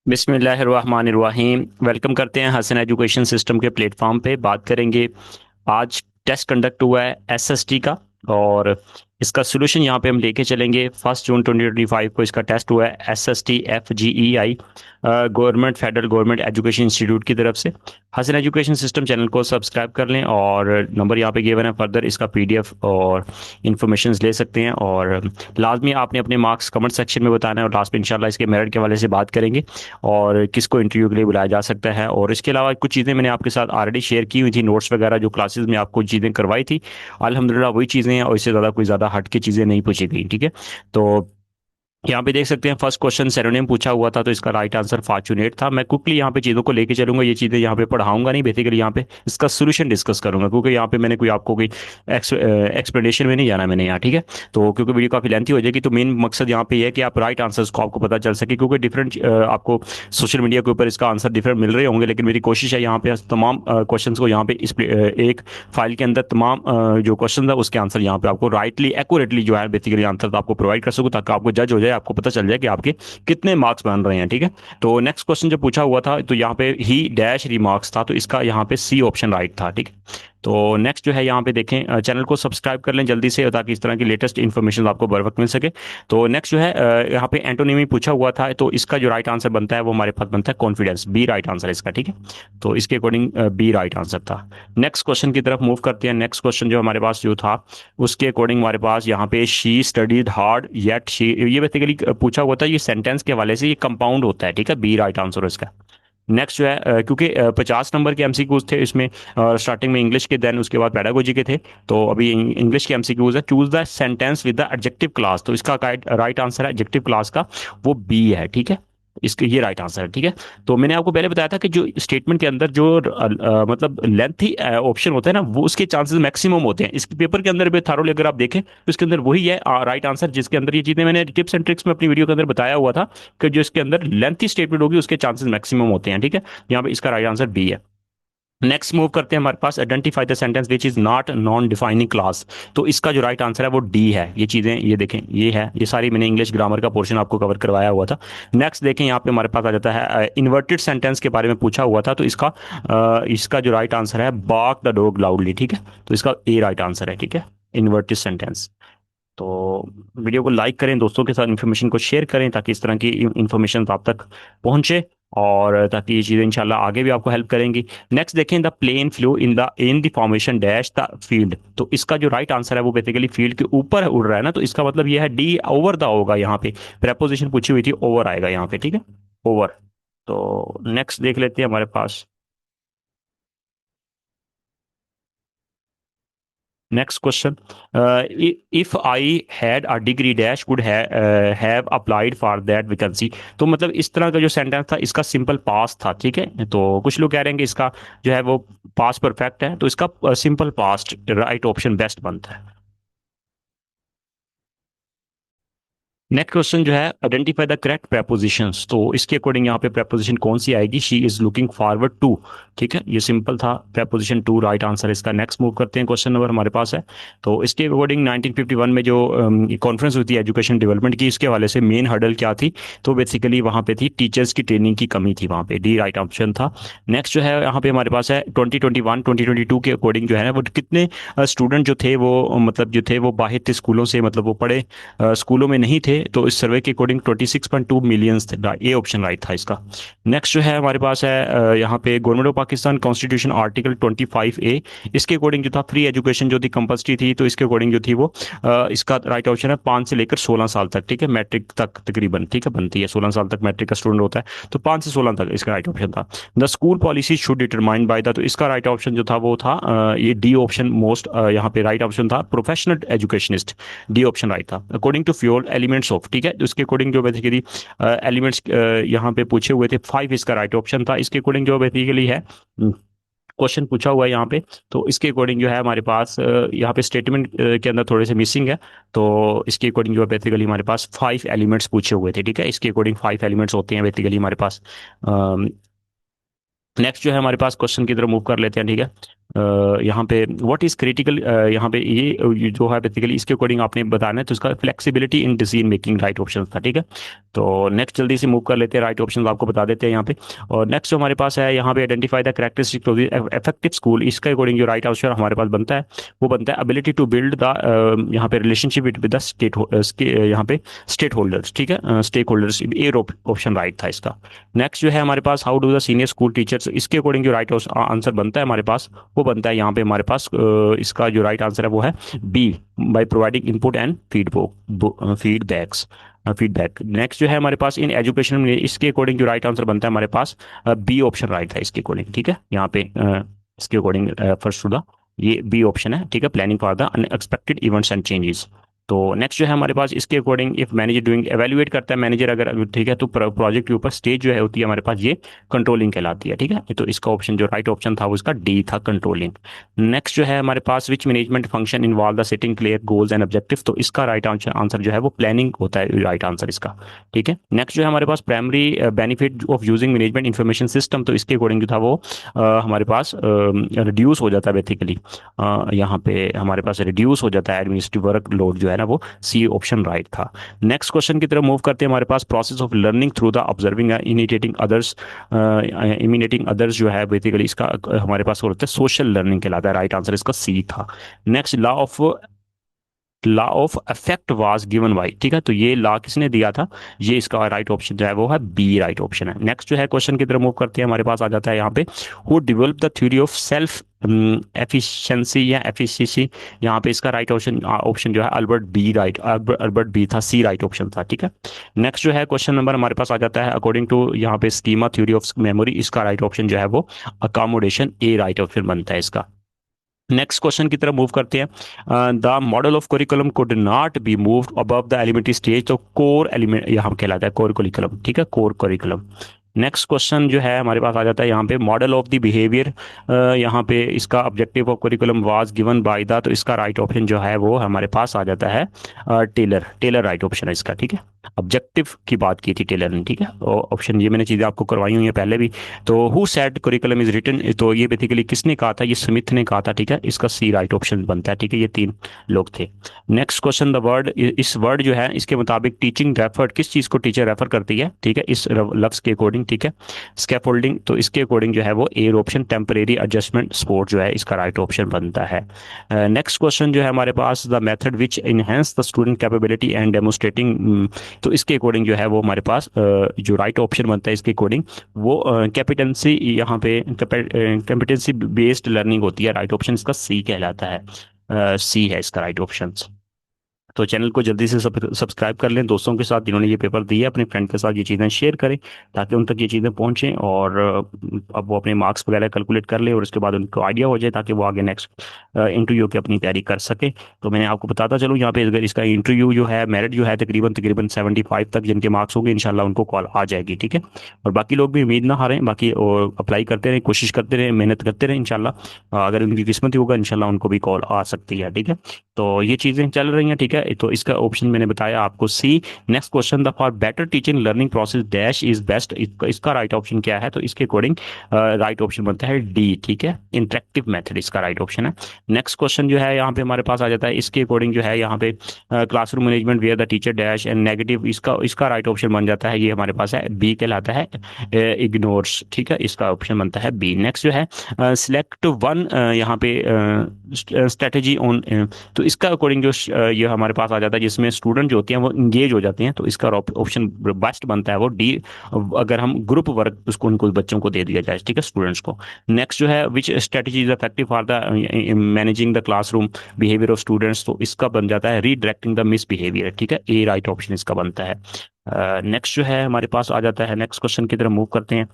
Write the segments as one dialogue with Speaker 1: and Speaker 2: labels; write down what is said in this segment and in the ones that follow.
Speaker 1: बिस्मिल्लाहिर्रहमानिर्रहीम। वेलकम करते हैं हसन एजुकेशन सिस्टम के प्लेटफॉर्म पे। बात करेंगे आज टेस्ट कंडक्ट हुआ है एसएसटी का, और इसका सोल्यूशन यहाँ पे हम लेके चलेंगे। 1 जून 2025 को इसका टेस्ट हुआ है SST FGEI, government federal government education institute की तरफ से। हसन एजुकेशन सिस्टम चैनल को सब्सक्राइब कर लें, और नंबर यहाँ पे गिवन है, फर्दर इसका PDF और इन्फॉर्मेशन ले सकते हैं। और लाजमी आपने अपने मार्क्स कमेंट सेक्शन में बताना है, और लास्ट में इंशाल्लाह इसके मेरिट के हवाले से बात करेंगे और किसको इंटरव्यू के लिए बुलाया जा सकता है। और इसके अलावा कुछ चीज़ें मैंने आपके साथ ऑलरेडी शेयर की हुई थी, नोट्स वगैरह जो क्लासेस में आपको चीज़ें करवाई थी। अल्हम्दुलिल्लाह वही चीज़ें हैं, और इससे ज़्यादा कोई ज़्यादा हट की चीज़ें नहीं पूछी गई। ठीक है, तो यहाँ पे देख सकते हैं फर्स्ट क्वेश्चन सेरोनिम पूछा हुआ था, तो इसका राइट आंसर फॉर्चूनेट था। मैं क्विकली यहाँ पे चीज़ों को लेके चलूंगा, ये चीज़ें यहाँ पे पढ़ाऊंगा नहीं, बेसिकली यहाँ पे इसका सोल्यूशन डिस्कस करूंगा, क्योंकि यहाँ पे मैंने कोई आपको कोई एक्सप्लेनेशन में नहीं जाना मैंने यहाँ। ठीक है, तो क्योंकि वीडियो काफ़ी लेंथी हो जाएगी, तो मेन मकसद यहाँ पे ये है कि आप राइट आंसर्स को आपको पता चल सके, क्योंकि डिफरेंट आपको सोशल मीडिया के ऊपर इसका आंसर डिफरेंट मिल रहे होंगे, लेकिन मेरी कोशिश है यहाँ पे तमाम क्वेश्चन को यहाँ पे इस एक फाइल के अंदर तमाम जो क्वेश्चन है उसके आंसर यहाँ पे आपको राइटली एक्यूरेटली जो है बेसिकली आंसर आपको प्रोवाइड कर सकूँ, ताकि आपको जज हो जाए, आपको पता चल जाए कि आपके कितने मार्क्स बन रहे हैं। ठीक है, तो नेक्स्ट क्वेश्चन जो पूछा हुआ था, तो यहाँ पे ही डैश रिमार्क्स था, तो इसका यहाँ पे सी ऑप्शन राइट था। ठीक है, तो नेक्स्ट जो है यहाँ पे देखें, चैनल को सब्सक्राइब कर लें जल्दी से, ताकि इस तरह की लेटेस्ट इन्फॉर्मेशन आपको बर वक्त मिल सके। तो नेक्स्ट जो है यहाँ पे एंटोनिमी पूछा हुआ था, तो इसका जो राइट आंसर बनता है वो हमारे पास बनता है कॉन्फिडेंस। बी राइट आंसर है इसका। ठीक है, तो इसके अकॉर्डिंग बी राइट आंसर था। नेक्स्ट क्वेश्चन की तरफ मूव करते हैं। नेक्स्ट क्वेश्चन जो हमारे पास जो था उसके अकॉर्डिंग हमारे पास यहाँ पे she studied hard yet she, ये बेसिकली पूछा हुआ था, ये सेंटेंस के हवाले से ये कंपाउंड होता है। ठीक है, बी राइट आंसर है इसका। नेक्स्ट जो है क्योंकि 50 नंबर के MCQs थे इसमें, स्टार्टिंग में इंग्लिश के, देन उसके बाद पेडागोजी के थे, तो अभी इंग्लिश के MCQs है। Choose the sentence with the adjective class, तो इसका राइट आंसर है एडजेक्टिव क्लास का, वो बी है। ठीक है, इसके ये राइट आंसर है। ठीक है, तो मैंने आपको पहले बताया था कि जो स्टेटमेंट के अंदर जो मतलब लेंथी ऑप्शन होता है ना, वो उसके चांसेस मैक्सिमम होते हैं। इसके पेपर के अंदर भी थारोली अगर आप देखें तो इसके अंदर वही है राइट आंसर, जिसके अंदर ये चीजें मैंने टिप्स एंड ट्रिक्स में अपनी वीडियो के अंदर बताया हुआ था कि जो इसके अंदर लेंथी स्टेटमेंट होगी उसके चांसेस मैक्सिमम होते हैं। ठीक है, यहाँ पे इसका राइट आंसर बी है। नेक्स्ट मूव करते हैं हमारे पास identify the sentence which is not non defining clause, तो इसका जो राइट आंसर है वो डी है। ये चीजें ये देखें, ये है, ये सारी मैंने इंग्लिश ग्रामर का पोर्शन आपको कवर करवाया हुआ था। नेक्स्ट देखें, यहाँ पे हमारे पास आ जाता है इन्वर्टेड सेंटेंस के बारे में पूछा हुआ था, तो इसका जो राइट आंसर है बार्क द डॉग लाउडली। ठीक है, तो इसका ए राइट आंसर है। ठीक है, इन्वर्टेड सेंटेंस। तो वीडियो को लाइक करें, दोस्तों के साथ इन्फॉर्मेशन को शेयर करें, ताकि इस तरह की इन्फॉर्मेशन आप तक पहुंचे, और ताकि ये चीज़ें इंशाल्लाह आगे भी आपको हेल्प करेंगी। नेक्स्ट देखें, the plane flew in the formation dash the field, तो इसका जो राइट आंसर है वो बेसिकली फील्ड के ऊपर उड़ रहा है ना, तो इसका मतलब ये है डी ओवर द होगा। यहाँ पे प्रेपोजिशन पूछी हुई थी, ओवर आएगा यहाँ पे। ठीक है, ओवर। तो नेक्स्ट देख लेते हैं हमारे पास। Next question, if I had a degree dash could have applied for that vacancy, तो मतलब इस तरह का जो सेंटेंस था इसका सिंपल पास्ट था। ठीक है, तो कुछ लोग कह रहे हैं कि इसका जो है वो पास्ट परफेक्ट है, तो इसका simple past right option best बनता है। नेक्स्ट क्वेश्चन जो है आइडेंटिफाई द करेक्ट prepositions, तो इसके अकॉर्डिंग यहाँ पे preposition कौन सी आएगी, she is looking forward to. ठीक है, ये सिंपल था, preposition टू राइट आंसर इसका। नेक्स्ट मूव करते हैं, क्वेश्चन नंबर हमारे पास है। तो इसके अकॉर्डिंग 1951 में जो कॉन्फ्रेंस हुई थी एजुकेशन डेवलपमेंट की, इसके हवाले से मेन हर्डल क्या थी, तो बेसिकली वहाँ पे थी टीचर्स की ट्रेनिंग की कमी थी, वहाँ पे डी राइट ऑप्शन था। नेक्स्ट जो है यहाँ पे हमारे पास है 2022 के अकॉर्डिंग जो है ना, वो कितने स्टूडेंट जो थे वो मतलब जो थे वो बाहर थे स्कूलों से, मतलब वो पढ़े स्कूलों में नहीं थे, तो इस सर्वे के अकॉर्डिंग 26.2 मिलियंस थे। ए ऑप्शन राइट था इसका। नेक्स्ट जो है हमारे पास है यहाँ पे government of Pakistan constitution article 25A, इसके अकॉर्डिंग जो था फ्री एजुकेशन जो थी कंपल्सरी थी, तो इसके अकॉर्डिंग जो थी वो इसका राइट ऑप्शन है 5 से लेकर 16 साल तक। ठीक है, मैट्रिक तक तकरीबन, ठीक है, बनती है 16 साल तक मैट्रिक का स्टूडेंट होता है, तो 5 से 16 तक इसका राइट ऑप्शन था। The school policy should determine by the, तो इसका राइट ऑप्शन जो था वो था ये डी ऑप्शन मोस्ट यहाँ पे राइट ऑप्शन था, professional educationist. D option right था। According to fuel elements of, ठीक है, तो इसके अकॉर्डिंग जो बेसिकली एलिमेंट्स यहाँ पे पूछे हुए थे 5, इसका राइट ऑप्शन था। इसके अकॉर्डिंग जो बेसिकली है क्वेश्चन पूछा हुआ है यहाँ पे, तो इसके अकॉर्डिंग जो है हमारे पास यहाँ पे स्टेटमेंट के अंदर थोड़े से मिसिंग है, तो इसके अकॉर्डिंग जो है बेसिकली हमारे पास 5 एलिमेंट्स पूछे हुए थे। ठीक है, इसके अकॉर्डिंग 5 एलिमेंट्स होते हैं बेसिकली हमारे पास। नेक्स्ट जो है हमारे पास क्वेश्चन की तरफ मूव कर लेते हैं। ठीक है, यहाँ पे व्हाट इज क्रिटिकल, यहाँ पे ये जो है बेसिकली इसके अकॉर्डिंग आपने बताना है, तो इसका flexibility in decision making right option था, ठीक है। तो नेक्स्ट जल्दी से मूव कर लेते हैं, राइट ऑप्शन आपको बता देते हैं यहाँ पे। और नेक्स्ट जो हमारे पास है यहाँ पे identify the characteristic of effective school, इसके अकॉर्डिंग जो राइट आंसर हमारे पास बनता है वो बनता है एबिलिटी टू बिल्ड द यहाँ पे रिलेशनशिप विद द यहाँ पे स्टेट होल्डर्स, ठीक है, stake holders, A option right था इसका। नेक्स्ट जो है हमारे पास how do the senior school teachers, इसके अकॉर्डिंग जो राइट आंसर बनता है हमारे पास वो बनता है यहाँ पे हमारे पास इसका जो राइट आंसर है वो है B, by providing input and feedback. Next जो है हमारे पास इन एजुकेशन में, इसके अकॉर्डिंग जो राइट आंसर बनता है हमारे पास बी ऑप्शन राइट है इसके अकॉर्डिंग, ठीक है। यहाँ पे इसके अकॉर्डिंग फर्स्ट टू द ये बी ऑप्शन है, ठीक है, planning for the unexpected events and changes. तो नेक्स्ट जो है हमारे पास इसके according if manager doing evaluate करता है मैनेजर अगर, ठीक है, तो प्रोजेक्ट के ऊपर स्टेज जो है होती है हमारे पास ये कंट्रोलिंग कहलाती है, ठीक है। तो इसका ऑप्शन जो राइट ऑप्शन था वो इसका डी था, कंट्रोलिंग। नेक्स्ट जो है हमारे पास which management function involve the setting clear goals and objective, तो इसका राइट आंसर जो है वो प्लानिंग होता है, राइट आंसर इसका, ठीक है। नेक्स्ट जो है हमारे पास primary benefit of using management information system, तो इसके अकॉर्डिंग जो था वो हमारे पास रिड्यूस हो जाता है बेसिकली, यहाँ पे हमारे पास रिड्यूस हो जाता है एडमिनिस्ट्रेटिव वर्क लोड जो है ना, वो सी ऑप्शन राइट था। नेक्स्ट क्वेश्चन की तरफ मूव करते हैं, हमारे पास process of learning through the observing imitating others जो है बेसिकली इसका हमारे पास होता है सोशल लर्निंग कहलाता है, राइट आंसर इसका सी था। Next law of effect was given by, ठीक है, तो ये लॉ किसने दिया था, ये इसका राइट ऑप्शन जो है वो है बी, राइट ऑप्शन है। नेक्स्ट जो है क्वेश्चन की तरफ मूव करते हैं, हमारे पास आ जाता है यहाँ पे who develop the theory of self efficiency या एफिशिएंसी, यहाँ पे इसका राइट ऑप्शन ऑप्शन जो है Albert B, right Albert B था, सी राइट ऑप्शन था, ठीक है। नेक्स्ट जो है क्वेश्चन नंबर हमारे पास आ जाता है अकॉर्डिंग टू यहाँ पे स्कीमा थ्योरी ऑफ मेमोरी, इसका राइट ऑप्शन जो है वो अकोमोडेशन ए राइट ऑप्शन बनता है इसका। नेक्स्ट क्वेश्चन की तरफ मूव करते हैं, the model of curriculum could not be moved above the elementary stage, तो कोर एलिमेंट यहाँ कहलाता है कोर करिकुलम, ठीक है, कोर करिकुलम। नेक्स्ट क्वेश्चन जो है हमारे पास आ जाता है यहाँ पे मॉडल ऑफ द बिहेवियर, यहाँ पे इसका objective of curriculum was given by the, तो इसका राइट ऑप्शन जो है वो हमारे पास आ जाता है टेलर, टेलर राइट ऑप्शन है इसका, ठीक है। ऑब्जेक्टिव की बात की थी टेलर ने, ठीक है, और ऑप्शन ये मैंने चीज़ें आपको करवाई हुई हैं पहले भी। तो who said curriculum is written, तो ये बेसिकली किसने कहा था, ये स्मिथ ने कहा था, ठीक है, इसका सी राइट ऑप्शन बनता है, ठीक है, ये तीन लोग थे। नेक्स्ट क्वेश्चन द वर्ड, इस वर्ड जो है इसके मुताबिक टीचिंग रेफर्ड, किस चीज़ को टीचर रेफर करती है, ठीक है, इस लफ्ज के अकॉर्डिंग, ठीक है, स्कैफोल्डिंग, तो इसके अकॉर्डिंग जो है वो A option temporary adjustment support जो है इसका राइट ऑप्शन बनता है। नेक्स्ट क्वेश्चन जो है हमारे पास the method which enhance the student capability and demonstrating, तो इसके अकॉर्डिंग जो है वो हमारे पास जो राइट ऑप्शन बनता है इसके अकॉर्डिंग वो कैपिटेंसी, यहाँ पे कैपिटेंसी बेस्ड लर्निंग होती है, राइट ऑप्शन इसका सी कहलाता है, सी है इसका राइट ऑप्शन। तो चैनल को जल्दी से सब्सक्राइब कर लें, दोस्तों के साथ जिन्होंने ये पेपर दिया अपने फ्रेंड के साथ ये चीज़ें शेयर करें ताकि उन तक ये चीज़ें पहुंचें और अब वो अपने मार्क्स वगैरह कैलकुलेट कर ले और उसके बाद उनको आइडिया हो जाए ताकि वो आगे नेक्स्ट इंटरव्यू की अपनी तैयारी कर सके। तो मैंने आपको बताता चलूँ यहाँ पे अगर इसका इंटरव्यू जो है मेरिट जो है तकरीबन तकरीबन 75 तक जिनके मार्क्स होंगे इंशाल्लाह उनको कॉल आ जाएगी, ठीक है। और बाकी लोग भी उम्मीद ना हारें, बाकी अप्लाई करते रहें, कोशिश करते रहें, मेहनत करते रहें, इंशाल्लाह अगर उनकी किस्मत ही होगा इंशाल्लाह उनको भी कॉल आ सकती है, ठीक है। तो ये चीज़ें चल रही हैं, ठीक है, तो इसका ऑप्शन मैंने बताया आपको C. Next question the for better teaching learning process dash is best, इसका राइट ऑप्शन क्या है, तो इसके अकॉर्डिंग राइट ऑप्शन बनता है डी, ठीक है, इंटरेक्टिव मेथड इसका राइट ऑप्शन है। नेक्स्ट क्वेश्चन जो है यहाँ पे हमारे पास आ जाता है इसके अकॉर्डिंग जो है यहाँ पे classroom management where the teacher dash and negative, इसका इसका राइट ऑप्शन बन जाता है, ये हमारे पास है बी कहलाता है इग्नोर्स, ठीक है, इसका ऑप्शन बनता है बी। नेक्स्ट जो है सिलेक्ट वन यहाँ पे स्ट्रेटेजी ऑन, तो इसका अकॉर्डिंग जो ये हमारे पास आ जाता है जिसमें स्टूडेंट जो होते हैं वो इंगेज हो जाते हैं, तो इसका ऑप्शन बेस्ट बनता है वो डी, अगर हम ग्रुप वर्क उसको उनको बच्चों को दे दिया जाए, ठीक है, स्टूडेंट्स को। नेक्स्ट जो है which strategy is effective for the managing the classroom behaviour of students, तो इसका बन जाता है रीडायरेक्टिंग द मिस बिहेवियर, ठीक है, ए राइट ऑप्शन इसका बनता है। नेक्स्ट जो है हमारे पास आ जाता है, नेक्स्ट क्वेश्चन की तरफ मूव करते हैं,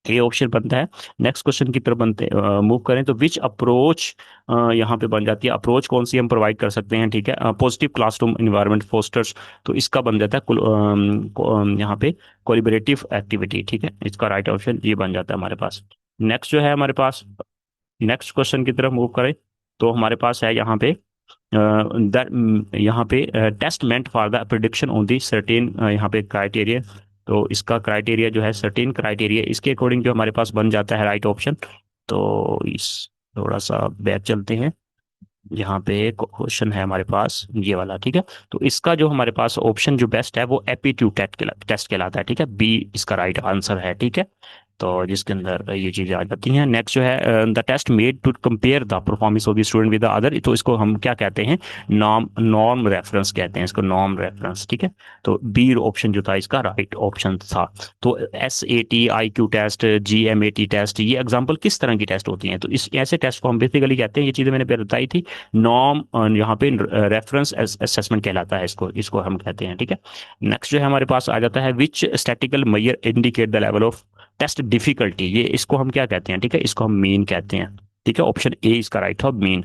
Speaker 1: ए ऑप्शन बनता है। नेक्स्ट क्वेश्चन की तरफ बनते मूव करें तो विच अप्रोच यहाँ पे बन जाती है, अप्रोच कौन सी हम प्रोवाइड कर सकते हैं, ठीक है, पॉजिटिव क्लासरूम इन्वायरमेंट फोस्टर्स, तो इसका बन जाता है यहाँ पे कोलिबरेटिव एक्टिविटी, ठीक है, इसका राइट ऑप्शन ये बन जाता है हमारे पास। नेक्स्ट जो है हमारे पास नेक्स्ट क्वेश्चन की तरफ मूव करें तो हमारे पास है यहाँ पे यहाँ पे test meant for the prediction on the certain यहाँ पे क्राइटेरिया, तो इसका क्राइटेरिया जो है सर्टेन क्राइटेरिया, इसके अकॉर्डिंग जो हमारे पास बन जाता है राइट ऑप्शन। तो इस थोड़ा सा बैक चलते हैं। यहाँ पे क्वेश्चन है हमारे पास ये वाला, ठीक है। तो इसका जो हमारे पास ऑप्शन जो बेस्ट है वो एप्टीट्यूड टेस्ट कहलाता है, ठीक है। बी इसका राइट आंसर है, ठीक है। तो जिसके अंदर ये चीजें आ जाती हैं। नेक्स्ट जो है the test made to compare the performance of the student with the other, तो इसको हम क्या कहते हैं, नॉर्म रेफरेंस कहते हैं इसको, नॉर्म रेफरेंस, ठीक है। तो बी ऑप्शन जो था इसका राइट ऑप्शन था। तो SAT, IQ test, GMAT test, ये एग्जाम्पल किस तरह की टेस्ट होती हैं, तो इस ऐसे टेस्ट को हम बेसिकली कहते हैं, ये चीजें मैंने पहले बताई थी। नॉर्म यहाँ पे रेफरेंस असेसमेंट कहलाता है इसको, इसको हम कहते हैं, ठीक है। नेक्स्ट जो है हमारे पास आ जाता है which statical measure indicate the level of test difficulty, ये इसको हम क्या कहते हैं, ठीक है, इसको हम मीन कहते हैं, ठीक है। ऑप्शन ए इसका राइट था, मीन।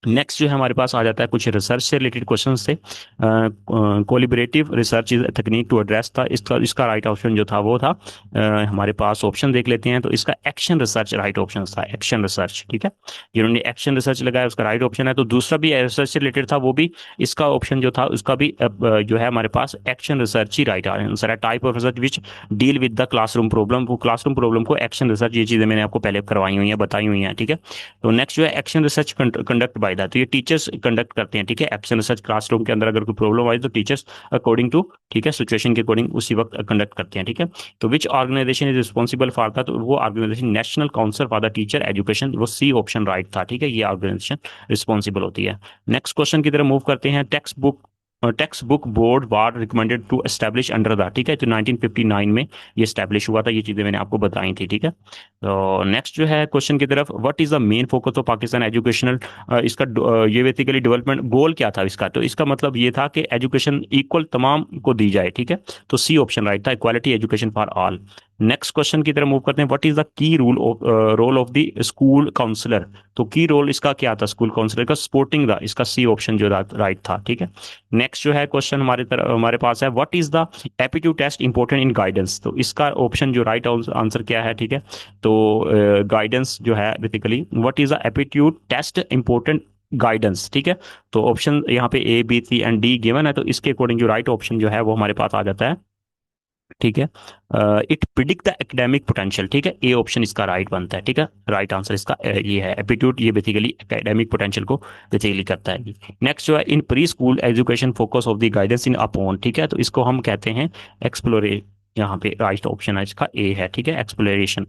Speaker 1: नेक्स्ट जो है हमारे पास आ जाता है कुछ रिसर्च से रिलेटेड क्वेश्चन से। Collaborative research is technique to address था, इसका इसका राइट ऑप्शन जो था वो था हमारे पास ऑप्शन देख लेते हैं। तो इसका एक्शन रिसर्च राइट ऑप्शन था, एक्शन रिसर्च, ठीक है। जिन्होंने एक्शन रिसर्च लगाया उसका राइट ऑप्शन है। तो दूसरा भी रिसर्च से रिलेटेड था, वो भी इसका ऑप्शन जो था उसका भी जो है हमारे पास एक्शन रिसर्च ही राइट आंसर है। Type of research which deal with the classroom problem, वो क्लासरूम प्रॉब्लम को एक्शन रिसर्च, ये चीजें मैंने आपको पहले करवाई हुई हैं, बताई हुई हैं, ठीक है। तो नेक्स्ट जो है action research conduct by the, तो ये टीचर्स कंडक्ट करते हैं, ठीक है। एक्शन रिसर्च क्लासरूम के अंदर अगर कोई प्रॉब्लम आई तो टीचर्स अकॉर्डिंग टू, ठीक है, सिचुएशन के अकॉर्डिंग उसी वक्त कंडक्ट करते हैं, ठीक है। तो which organisation is responsible for था, तो वो organisation national council for the teacher education, वो सी ऑप्शन राइट था, ठीक है। ये ऑर्गेनाइजेशन रिस्पॉन्सिबल होती है। नेक्स्ट क्वेश्चन की तरफ मूव करते हैं। Textbook board was recommended to establish under the, ठीक है। तो 1959 में ये एस्टेब्लिश हुआ था, ये चीजें मैंने आपको बताई थी, ठीक है। तो नेक्स्ट जो है क्वेश्चन की तरफ, what is the main focus of Pakistan educational, इसका ये बेसिकली डेवलपमेंट गोल क्या था इसका, तो इसका मतलब ये था कि एजुकेशन इक्वल तमाम को दी जाए, ठीक है। तो सी ऑप्शन राइट था, equality education for all. Next question की तरफ मूव करते हैं। What is the key role of the school counsellor, तो की रोल इसका क्या था स्कूल काउंसलर का, सपोर्टिंग द, इसका सी ऑप्शन जो राइट था, ठीक है। नेक्स्ट जो है क्वेश्चन हमारे पास है, what is the aptitude test important in guidance, तो इसका ऑप्शन जो राइट आंसर क्या है, ठीक है। तो गाइडेंस जो है basically, what is the aptitude test important guidance, ठीक है। तो ऑप्शन यहाँ पे A, B, C and D given है, तो इसके अकॉर्डिंग जो राइट ऑप्शन जो है वो हमारे पास आ जाता है, ठीक है। It predict the academic potential, ठीक है। ए ऑप्शन इसका राइट बनता है, ठीक है। राइट आंसर इसका ये है, एप्टीट्यूड ये बेसिकली एकेडमिक पोटेंशियल को बेसिकली करता है। नेक्स्ट जो है, इन pre school education focus of the guidance in upon, ठीक है। तो इसको हम कहते हैं एक्सप्लोरे, यहाँ पे राइट ऑप्शन है इसका ए है, ठीक है, एक्सप्लोरेशन।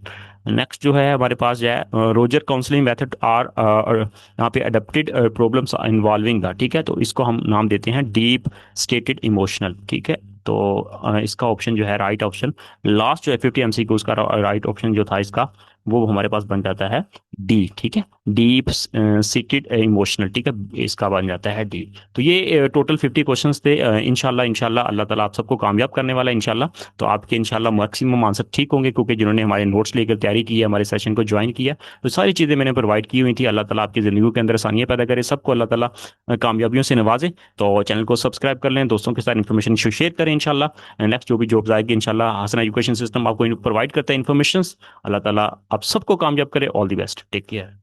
Speaker 1: नेक्स्ट जो है हमारे पास जो है रोजर काउंसलिंग मेथड आर यहाँ पे अडेप्टेड प्रॉब्लम्स इन्वॉल्विंग द, ठीक है। तो इसको हम नाम देते हैं डीप स्टेटेड इमोशनल, ठीक है। तो इसका ऑप्शन जो है राइट ऑप्शन, लास्ट जो है 50 MCQ उसका राइट ऑप्शन जो था इसका, वो हमारे पास बन जाता है डी, ठीक है। डीप सीटेड इमोशनल, ठीक है, इसका बन जाता है डी। तो ये टोटल 50 क्वेश्चंस थे। इंशाल्लाह इंशाल्लाह अल्लाह ताला आप सबको कामयाब करने वाला है इंशाल्लाह। तो आपके इंशाल्लाह मैक्सिमम आंसर ठीक होंगे, क्योंकि जिन्होंने हमारे नोट्स लेकर तैयारी की है, हमारे सेशन को ज्वाइन किया, तो सारी चीज़ें मैंने प्रोवाइड की हुई थी। अल्लाह ताला आपकी ज़िंदगी के अंदर आसानियाँ पैदा करे, सबको अल्लाह ताला कामयाबियों से नवाजे। तो चैनल को सब्सक्राइब कर लें, दोस्तों के साथ इन्फॉर्मेशन शेयर करें इंशाल्लाह। नेक्स्ट जो भी जॉब्स आएगी इंशाल्लाह हसन एजुकेशन सिस्टम आपको प्रोवाइड करता है इन्फॉर्मेशन। अल्लाह ताला आप सबको कामयाब करे। All the best, take care.